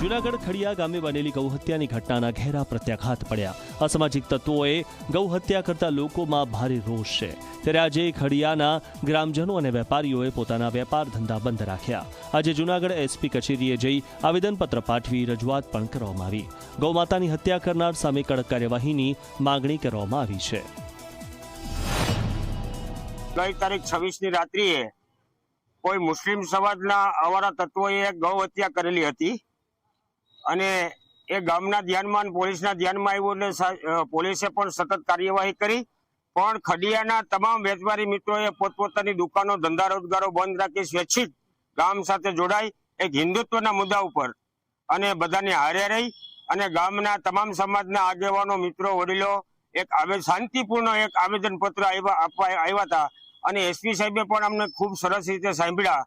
જૂનાગઢ ખડિયા ગામે બનેલી ગૌહત્યાની ઘટનાના ઘેરા પ્રત્યાઘાત પડ્યા। અસામાજિક તત્વોએ ગૌહત્યા કરતા લોકોમાં ભારે રોષ છે। ત્યારે આજે ખડિયાના ગ્રામજનો અને વેપારીઓએ પોતાના વેપાર ધંધા બંધ રાખ્યા। આજે જૂનાગઢ એસપી કચેરીએ જઈ આવેદનપત્ર પાઠવી રજૂઆત પણ કરવામાં આવી। ગૌમાતાની હત્યા કરનાર સામે કડક કાર્યવાહીની માંગણી કરવામાં આવી છે। ગઈ તારીખ 26ની રાત્રિએ કોઈ મુસ્લિમ સમાજના અવારા તત્વોએ ગૌ હત્યા કરેલી હતી અને એ ગામના ધ્યાનમાં પોલીસના ધ્યાનમાં આવ્યું એટલે પોલીસે પણ સતત કાર્યવાહી કરી। પણ ખડિયાના તમામ વેપારી મિત્રોએ પોતપોતાની દુકાનો ધંધા રોજગારો બંધ રાખી સ્વૈચ્છિક ગામ સાથે જોડાઈ એક હિન્દુત્વના મુદ્દા ઉપર અને બધાને હારે રહી અને ગામના તમામ સમાજના આગેવાનો મિત્રો વડીલો એક શાંતિપૂર્ણ એક આવેદન પત્ર આપવા આવ્યા હતા અને એસપી સાહેબે પણ અમને ખૂબ સરસ રીતે સાંભળ્યા।